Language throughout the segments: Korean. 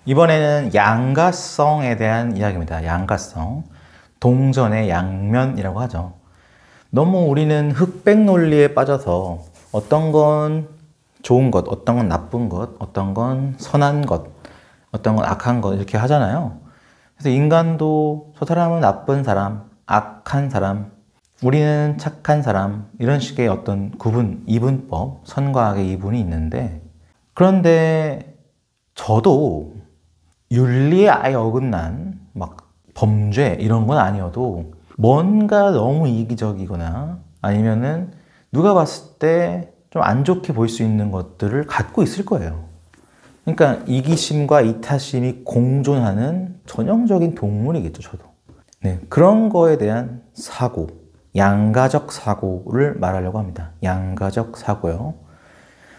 이번에는 양가성에 대한 이야기입니다. 양가성. 동전의 양면이라고 하죠. 너무 우리는 흑백 논리에 빠져서 어떤 건 좋은 것, 어떤 건 나쁜 것, 어떤 건 선한 것, 어떤 건 악한 것 이렇게 하잖아요. 그래서 인간도 저 사람은 나쁜 사람, 악한 사람, 우리는 착한 사람 이런 식의 어떤 구분, 이분법, 선과 악의 이분이 있는데 그런데 저도 윤리에 아예 어긋난 막 범죄 이런 건 아니어도 뭔가 너무 이기적이거나 아니면은 누가 봤을 때 좀 안 좋게 보일 수 있는 것들을 갖고 있을 거예요. 그러니까 이기심과 이타심이 공존하는 전형적인 동물이겠죠, 저도. 네, 그런 거에 대한 사고, 양가적 사고를 말하려고 합니다. 양가적 사고요.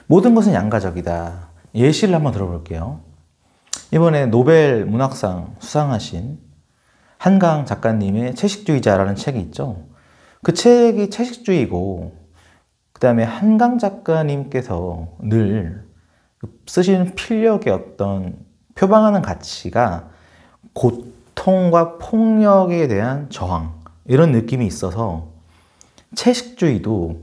모든 것은 양가적이다. 예시를 한번 들어볼게요. 이번에 노벨 문학상 수상하신 한강 작가님의 채식주의자라는 책이 있죠. 그 책이 채식주의고 그 다음에 한강 작가님께서 늘 쓰시는 필력의 어떤 표방하는 가치가 고통과 폭력에 대한 저항 이런 느낌이 있어서 채식주의도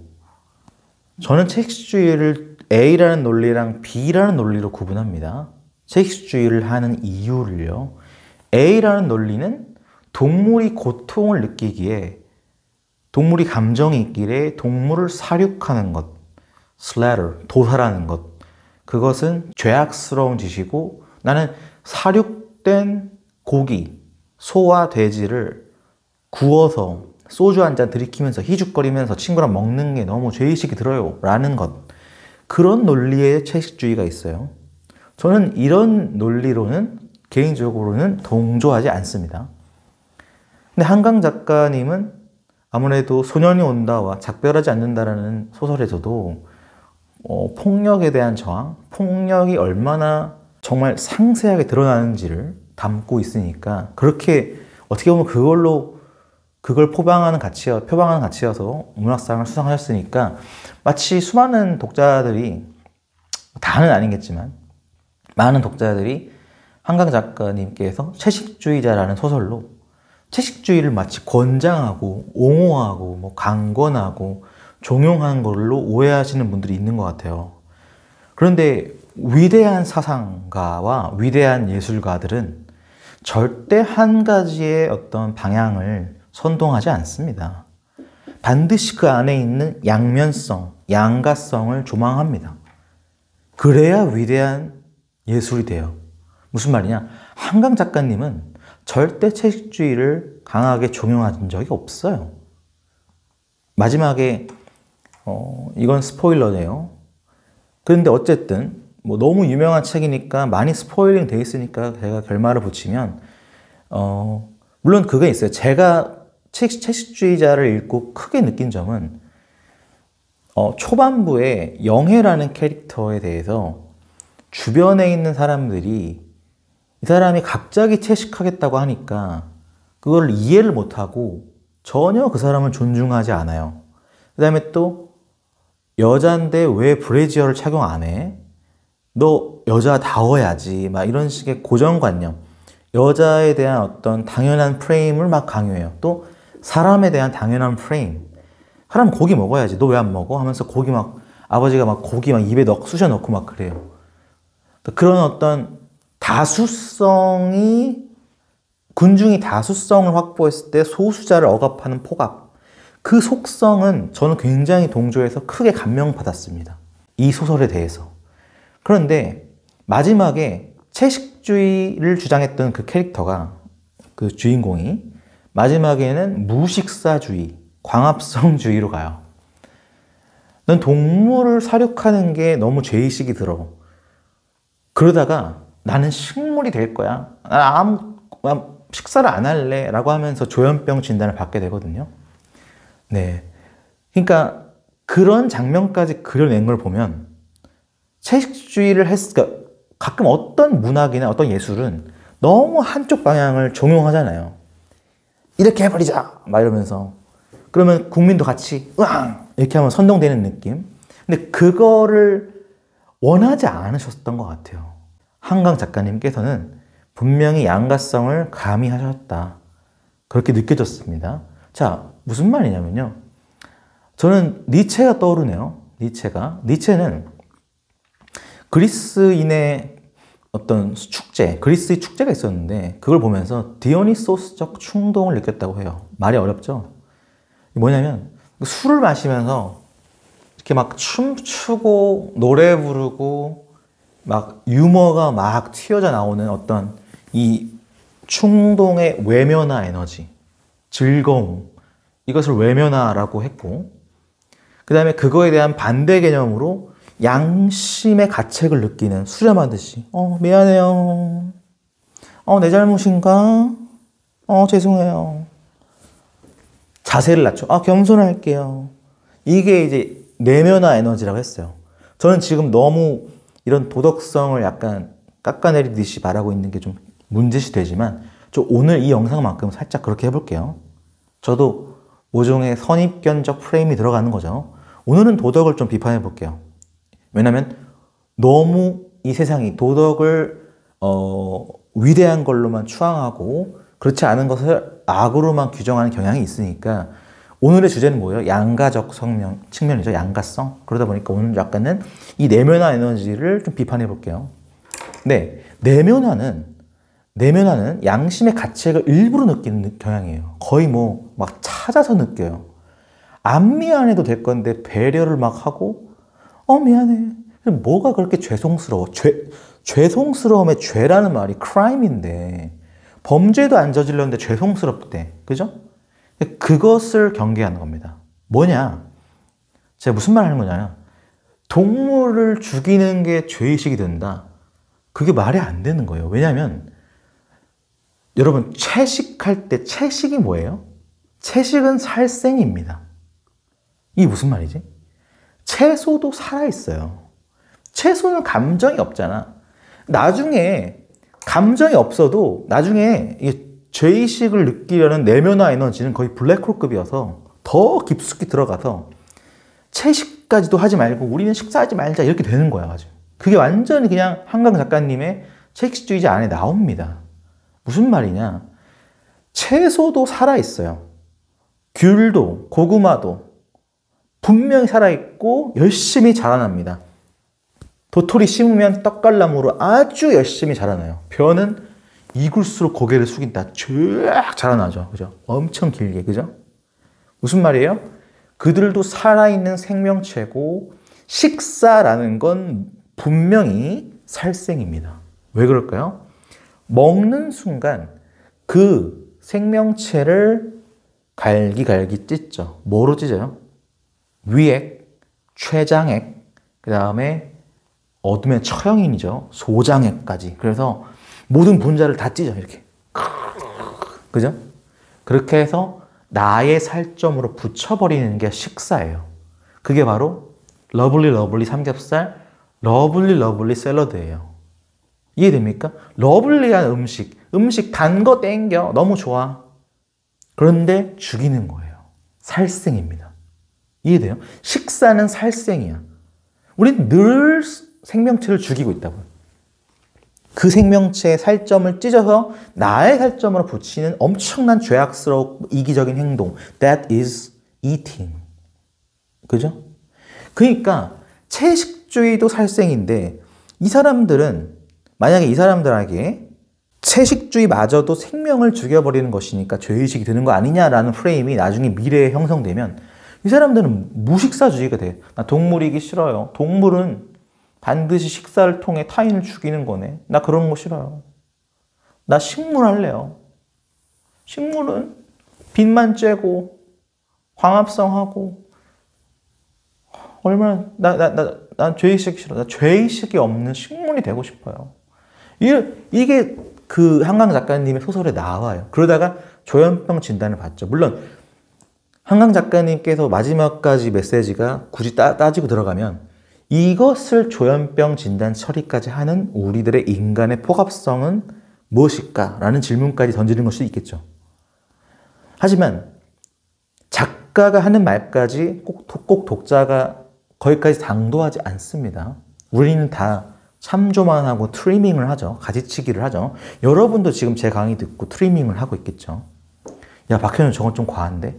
저는 채식주의를 A라는 논리랑 B라는 논리로 구분합니다. 채식주의를 하는 이유를요. A라는 논리는 동물이 고통을 느끼기에 동물이 감정이 있기에 동물을 사육하는 것, slaughter, 도살하는 것 그것은 죄악스러운 짓이고 나는 사육된 고기, 소와 돼지를 구워서 소주 한 잔 들이키면서 희죽거리면서 친구랑 먹는 게 너무 죄의식이 들어요 라는 것 그런 논리의 채식주의가 있어요. 저는 이런 논리로는 개인적으로는 동조하지 않습니다. 근데 한강 작가님은 아무래도 소년이 온다와 작별하지 않는다라는 소설에서도 폭력에 대한 저항, 폭력이 얼마나 정말 상세하게 드러나는지를 담고 있으니까 그렇게 어떻게 보면 그걸 표방하는 가치여서 문학상을 수상하셨으니까 마치 수많은 독자들이 다는 아니겠지만 많은 독자들이 한강 작가님께서 채식주의자라는 소설로 채식주의를 마치 권장하고 옹호하고 뭐 강권하고 종용한 걸로 오해하시는 분들이 있는 것 같아요. 그런데 위대한 사상가와 위대한 예술가들은 절대 한 가지의 어떤 방향을 선동하지 않습니다. 반드시 그 안에 있는 양면성, 양가성을 조망합니다. 그래야 위대한 예술이 돼요. 무슨 말이냐? 한강 작가님은 절대 채식주의를 강하게 종용한 적이 없어요. 마지막에 이건 스포일러네요. 그런데 어쨌든 뭐 너무 유명한 책이니까 많이 스포일링 돼 있으니까 제가 결말을 붙이면 물론 그게 있어요. 제가 채식주의자를 읽고 크게 느낀 점은 초반부에 영혜라는 캐릭터에 대해서 주변에 있는 사람들이 이 사람이 갑자기 채식하겠다고 하니까 그걸 이해를 못하고 전혀 그 사람을 존중하지 않아요. 그 다음에 또 여잔데 왜 브래지어를 착용 안 해? 너 여자다워야지. 막 이런 식의 고정관념. 여자에 대한 어떤 당연한 프레임을 막 강요해요. 또 사람에 대한 당연한 프레임. 사람 고기 먹어야지. 너 왜 안 먹어? 하면서 고기 막 아버지가 막 고기 막 입에 쑤셔 넣고 막 그래요. 그런 어떤 군중이 다수성을 확보했을 때 소수자를 억압하는 폭압. 그 속성은 저는 굉장히 동조해서 크게 감명받았습니다. 이 소설에 대해서. 그런데 마지막에 채식주의를 주장했던 그 캐릭터가, 그 주인공이 마지막에는 무식사주의, 광합성주의로 가요. 넌 동물을 사육하는 게 너무 죄의식이 들어. 그러다가 나는 식물이 될 거야. 난 식사를 안 할래. 라고 하면서 조현병 진단을 받게 되거든요. 네. 그러니까 그런 장면까지 그려낸 걸 보면 채식주의를 그러니까 가끔 어떤 문학이나 어떤 예술은 너무 한쪽 방향을 종용하잖아요. 이렇게 해버리자! 막 이러면서. 그러면 국민도 같이 으앙! 이렇게 하면 선동되는 느낌. 근데 그거를 원하지 않으셨던 것 같아요. 한강 작가님께서는 분명히 양가성을 가미하셨다. 그렇게 느껴졌습니다. 자, 무슨 말이냐면요. 저는 니체가 떠오르네요. 니체는 그리스인의 어떤 축제, 그리스의 축제가 있었는데 그걸 보면서 디오니소스적 충동을 느꼈다고 해요. 말이 어렵죠? 뭐냐면 술을 마시면서 이렇게 막 춤추고 노래 부르고 막 유머가 막 튀어져 나오는 어떤 이 충동의 외면화 에너지, 즐거움, 이것을 외면화라고 했고, 그 다음에 그거에 대한 반대 개념으로 양심의 가책을 느끼는, 수렴하듯이 미안해요, 내 잘못인가, 죄송해요, 자세를 낮춰, 겸손할게요. 이게 이제 내면화 에너지라고 했어요. 저는 지금 너무 이런 도덕성을 약간 깎아내리듯이 말하고 있는 게 좀 문제시 되지만, 저 오늘 이 영상만큼 살짝 그렇게 해볼게요. 저도 모종의 선입견적 프레임이 들어가는 거죠. 오늘은 도덕을 좀 비판해 볼게요. 왜냐면 너무 이 세상이 도덕을 위대한 걸로만 추앙하고 그렇지 않은 것을 악으로만 규정하는 경향이 있으니까, 오늘의 주제는 뭐예요? 양가적 측면이죠. 양가성. 그러다 보니까 오늘 약간은 이 내면화 에너지를 좀 비판해 볼게요. 네, 내면화는 양심의 가책을 일부러 느끼는 경향이에요. 거의 뭐 막 찾아서 느껴요. 안 미안해도 될 건데 배려를 막 하고 미안해. 뭐가 그렇게 죄송스러워? 죄송스러움의 죄라는 말이 crime인데 범죄도 안 저질렀는데 죄송스럽대. 그죠? 그것을 경계하는 겁니다. 뭐냐? 제가 무슨 말 하는 거냐? 동물을 죽이는 게 죄의식이 된다. 그게 말이 안 되는 거예요. 왜냐하면 여러분, 채식할 때 채식이 뭐예요? 채식은 살생입니다. 이게 무슨 말이지? 채소도 살아있어요. 채소는 감정이 없잖아. 나중에 감정이 없어도 나중에 죄의식을 느끼려는 내면화 에너지는 거의 블랙홀급이어서 더 깊숙이 들어가서 채식까지도 하지 말고 우리는 식사하지 말자 이렇게 되는 거야. 아주. 그게 완전히 그냥 한강 작가님의 채식주의자 안에 나옵니다. 무슨 말이냐? 채소도 살아있어요. 귤도, 고구마도 분명히 살아있고 열심히 자라납니다. 도토리 심으면 떡갈나무로 아주 열심히 자라나요. 벼는 익을수록 고개를 숙인다. 쫙 자라나죠. 그죠? 엄청 길게. 그죠? 무슨 말이에요? 그들도 살아있는 생명체고 식사라는 건 분명히 살생입니다. 왜 그럴까요? 먹는 순간 그 생명체를 갈기갈기 찢죠. 뭐로 찢어요? 위액, 췌장액, 그 다음에 어두면 처형인이죠. 소장액까지. 그래서 모든 분자를 다 찢어 이렇게. 그죠? 그렇게 해서 나의 살점으로 붙여버리는 게 식사예요. 그게 바로 러블리 삼겹살, 러블리 샐러드예요. 이해됩니까? 러블리한 음식 단 거 땡겨. 너무 좋아. 그런데 죽이는 거예요. 살생입니다. 이해돼요? 식사는 살생이야. 우린 늘 생명체를 죽이고 있다고요. 그 생명체의 살점을 찢어서 나의 살점으로 붙이는 엄청난 죄악스럽고 이기적인 행동. That is eating. 그죠? 그러니까 채식주의도 살생인데 이 사람들은 만약에 이 사람들에게 채식주의마저도 생명을 죽여버리는 것이니까 죄의식이 드는 거 아니냐라는 프레임이 나중에 미래에 형성되면 이 사람들은 무식사주의가 돼. 나 동물이기 싫어요. 동물은 반드시 식사를 통해 타인을 죽이는 거네. 나 그런 거 싫어요. 나 식물 할래요. 식물은 빛만 쬐고 광합성하고 얼마나 난 죄의식 싫어. 나 죄의식이 없는 식물이 되고 싶어요. 이게 그 한강 작가님의 소설에 나와요. 그러다가 조현병 진단을 받죠. 물론 한강 작가님께서 마지막까지 메시지가 굳이 따지고 들어가면 이것을 조현병 진단 처리까지 하는 우리들의 인간의 폭압성은 무엇일까? 라는 질문까지 던지는 걸 수도 있겠죠. 하지만 작가가 하는 말까지 꼭 독자가 거기까지 당도하지 않습니다. 우리는 다 참조만 하고 트리밍을 하죠. 가지치기를 하죠. 여러분도 지금 제 강의 듣고 트리밍을 하고 있겠죠. 야, 박현우 저건 좀 과한데?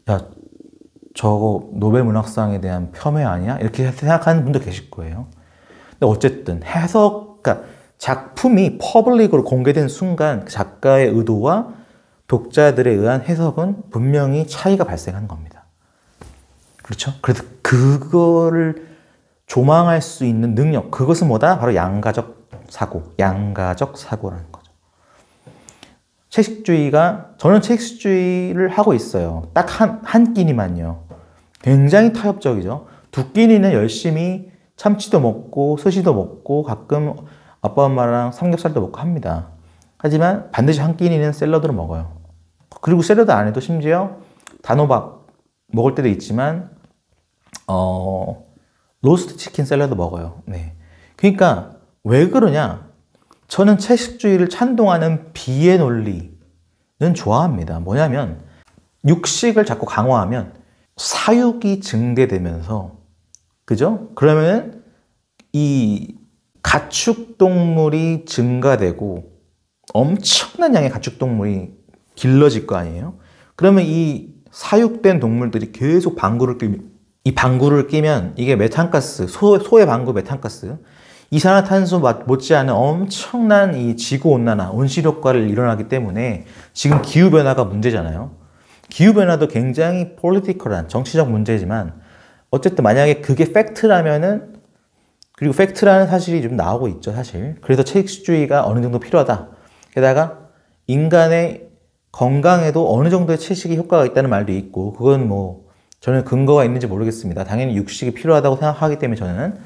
야, 저거 노벨 문학상에 대한 폄훼 아니야? 이렇게 생각하는 분도 계실 거예요. 근데 어쨌든 그러니까 작품이 퍼블릭으로 공개된 순간 작가의 의도와 독자들에 의한 해석은 분명히 차이가 발생하는 겁니다. 그렇죠? 그래서 그거를 조망할 수 있는 능력, 그것은 뭐다? 바로 양가적 사고라는 거죠. 저는 채식주의를 하고 있어요. 딱 한 끼니만요. 굉장히 타협적이죠. 두 끼니는 열심히 참치도 먹고 스시도 먹고 가끔 아빠 엄마랑 삼겹살도 먹고 합니다. 하지만 반드시 한 끼니는 샐러드를 먹어요. 그리고 샐러드 안에도 심지어 단호박 먹을 때도 있지만 로스트 치킨 샐러드 먹어요. 네. 그러니까 왜 그러냐? 저는 채식주의를 찬동하는 비의 논리는 좋아합니다. 뭐냐면 육식을 자꾸 강화하면 사육이 증대되면서, 그죠? 그러면 이 가축동물이 증가되고 엄청난 양의 가축동물이 길러질 거 아니에요? 그러면 이 사육된 동물들이 계속 이 방구를 끼면 이게 메탄가스, 소의 방구 메탄가스, 이산화탄소 못지않은 엄청난 이 지구온난화, 온실효과를 일어나기 때문에 지금 기후변화가 문제잖아요. 기후변화도 굉장히 폴리티컬한 정치적 문제지만 어쨌든 만약에 그게 팩트라면은, 그리고 팩트라는 사실이 좀 나오고 있죠, 사실. 그래서 채식주의가 어느 정도 필요하다. 게다가 인간의 건강에도 어느 정도의 채식이 효과가 있다는 말도 있고, 그건 뭐 저는 근거가 있는지 모르겠습니다. 당연히 육식이 필요하다고 생각하기 때문에 저는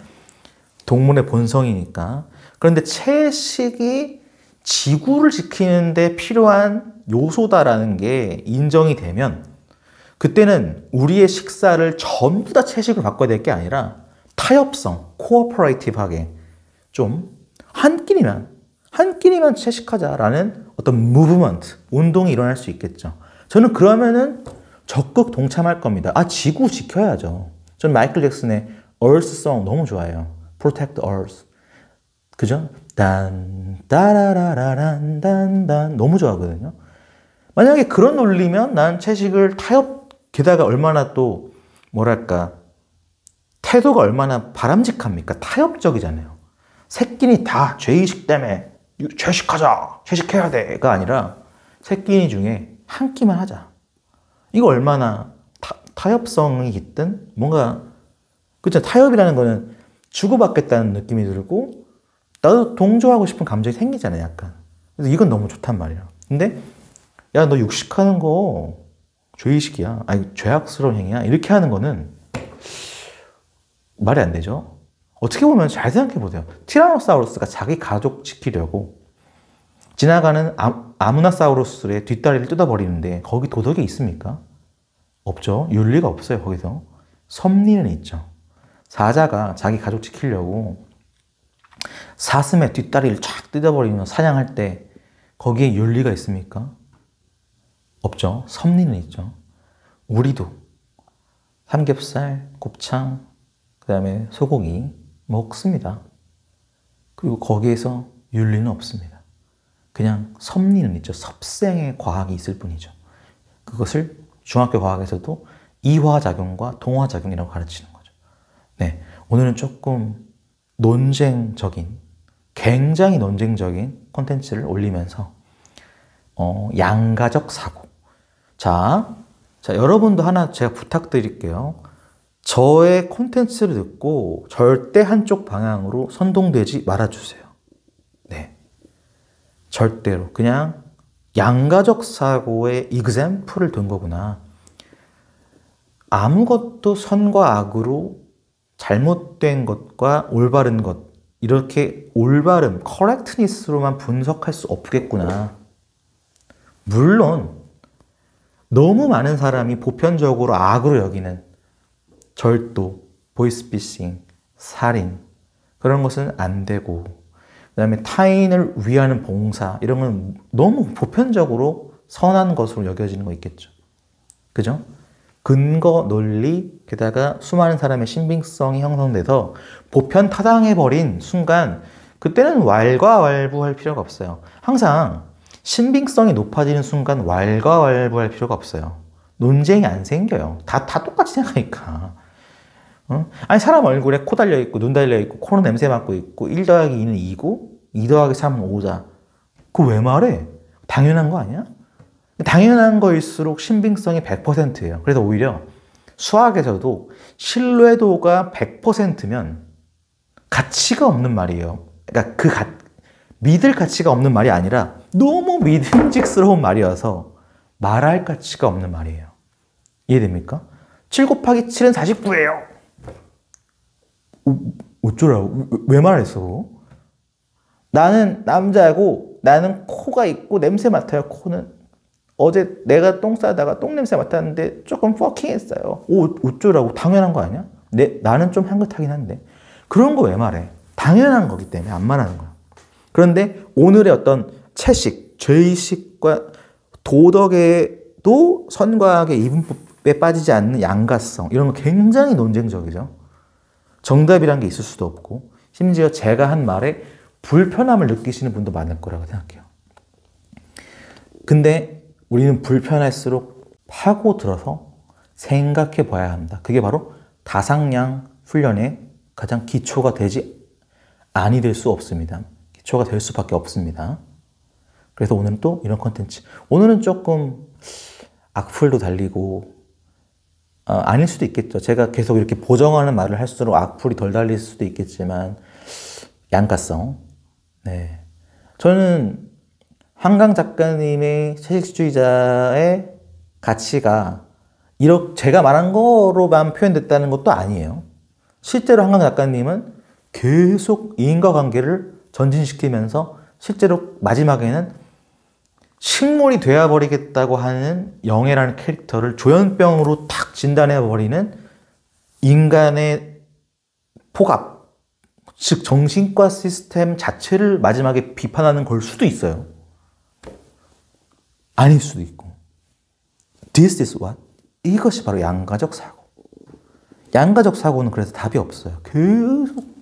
동물의 본성이니까. 그런데 채식이 지구를 지키는데 필요한 요소다라는 게 인정이 되면 그때는 우리의 식사를 전부 다 채식으로 바꿔야 될 게 아니라 타협성, 코어퍼레이티브하게 좀 한 끼니만 채식하자라는 어떤 무브먼트, 운동이 일어날 수 있겠죠. 저는 그러면은 적극 동참할 겁니다. 지구 지켜야죠. 저는 마이클 잭슨의 Earth Song 너무 좋아해요. Protect Earth. 그죠? 단 따라라라란 단단 너무 좋아하거든요. 만약에 그런 논리면 난 채식을 게다가 얼마나 또 뭐랄까 태도가 얼마나 바람직합니까? 타협적이잖아요. 새끼니 다 죄의식 때문에 채식해야 돼가 아니라 새끼니 중에 한 끼만 하자. 이거 얼마나 타협성이 깃든 뭔가, 그쵸? 타협이라는 거는 주고받겠다는 느낌이 들고 나도 동조하고 싶은 감정이 생기잖아요, 약간. 그래서 이건 너무 좋단 말이야. 근데 야, 너 육식하는 거 죄의식이야. 죄악스러운 행위야. 이렇게 하는 거는 말이 안 되죠. 어떻게 보면 잘 생각해 보세요. 티라노사우루스가 자기 가족 지키려고 지나가는 아무나사우루스의 뒷다리를 뜯어버리는데 거기 도덕이 있습니까? 없죠. 윤리가 없어요, 거기서. 섭리는 있죠. 사자가 자기 가족 지키려고 사슴의 뒷다리를 쫙 뜯어버리면 사냥할 때 거기에 윤리가 있습니까? 없죠. 섭리는 있죠. 우리도 삼겹살, 곱창, 그 다음에 소고기 먹습니다. 그리고 거기에서 윤리는 없습니다. 그냥 섭리는 있죠. 섭생의 과학이 있을 뿐이죠. 그것을 중학교 과학에서도 이화작용과 동화작용이라고 가르치는 거죠. 네, 오늘은 조금 굉장히 논쟁적인 콘텐츠를 올리면서 양가적 사고. 자, 여러분도 하나 제가 부탁드릴게요. 저의 콘텐츠를 듣고 절대 한쪽 방향으로 선동되지 말아주세요. 네. 절대로. 그냥 양가적 사고의 example을 둔 거구나. 아무것도 선과 악으로 잘못된 것과 올바른 것, 이렇게 올바름, correctness로만 분석할 수 없겠구나. 물론 너무 많은 사람이 보편적으로 악으로 여기는 절도, 보이스피싱, 살인, 그런 것은 안 되고, 그 다음에 타인을 위하는 봉사, 이런 건 너무 보편적으로 선한 것으로 여겨지는 거 있겠죠. 그죠? 근거, 논리, 게다가 수많은 사람의 신빙성이 형성돼서 보편타당해버린 순간 그때는 왈가왈부할 필요가 없어요. 항상 신빙성이 높아지는 순간 왈가왈부할 필요가 없어요. 논쟁이 안 생겨요. 다 똑같이 생각하니까. 아니 사람 얼굴에 코 달려있고 눈 달려있고 코로 냄새 맡고 있고 1 더하기 2는 2고 2 더하기 3은 5다. 그거 왜 말해? 당연한 거 아니야? 당연한 거일수록 신빙성이 100%예요. 그래서 오히려 수학에서도 신뢰도가 100%면 가치가 없는 말이에요. 그러니까 믿을 가치가 없는 말이 아니라 너무 믿음직스러운 말이어서 말할 가치가 없는 말이에요. 이해됩니까? 7 곱하기 7은 49예요. 어쩌라고? 왜 말했어? 나는 남자고 나는 코가 있고 냄새 맡아요. 코는 어제 내가 똥 싸다가 똥 냄새 맡았는데 조금 퍼킹했어요. 어쩌라고? 당연한 거 아니야? 나는 좀 향긋하긴 한데 그런 거 왜 말해? 당연한 거기 때문에 안 말하는 거야. 그런데 오늘의 어떤 채식, 죄의식과 도덕에도 선과학의 이분법에 빠지지 않는 양가성 이런 거 굉장히 논쟁적이죠. 정답이란 게 있을 수도 없고 심지어 제가 한 말에 불편함을 느끼시는 분도 많을 거라고 생각해요. 근데 우리는 불편할수록 파고들어서 생각해 봐야 합니다. 그게 바로 다상양 훈련의 가장 기초가 아니 될 수 없습니다. 기초가 될 수밖에 없습니다. 그래서 오늘은 또 이런 컨텐츠. 오늘은 조금 악플도 달리고 아닐 수도 있겠죠. 제가 계속 이렇게 보정하는 말을 할수록 악플이 덜 달릴 수도 있겠지만 양가성. 네. 저는 한강 작가님의 채식주의자의 가치가 제가 말한 거로만 표현됐다는 것도 아니에요. 실제로 한강 작가님은 계속 인과관계를 전진시키면서 실제로 마지막에는 식물이 되어버리겠다고 하는 영애라는 캐릭터를 조현병으로 탁 진단해버리는 인간의 폭압, 즉 정신과 시스템 자체를 마지막에 비판하는 걸 수도 있어요. 아닐 수도 있고. This is what? 이것이 바로 양가적 사고. 양가적 사고는 그래서 답이 없어요. 계속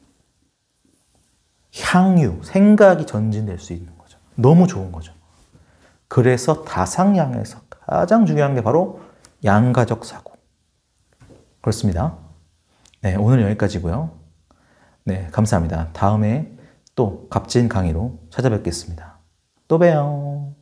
생각이 전진될 수 있는 거죠. 너무 좋은 거죠. 그래서 다상양에서 가장 중요한 게 바로 양가적 사고. 그렇습니다. 네, 오늘은 여기까지고요. 네, 감사합니다. 다음에 또 값진 강의로 찾아뵙겠습니다. 또 봬요.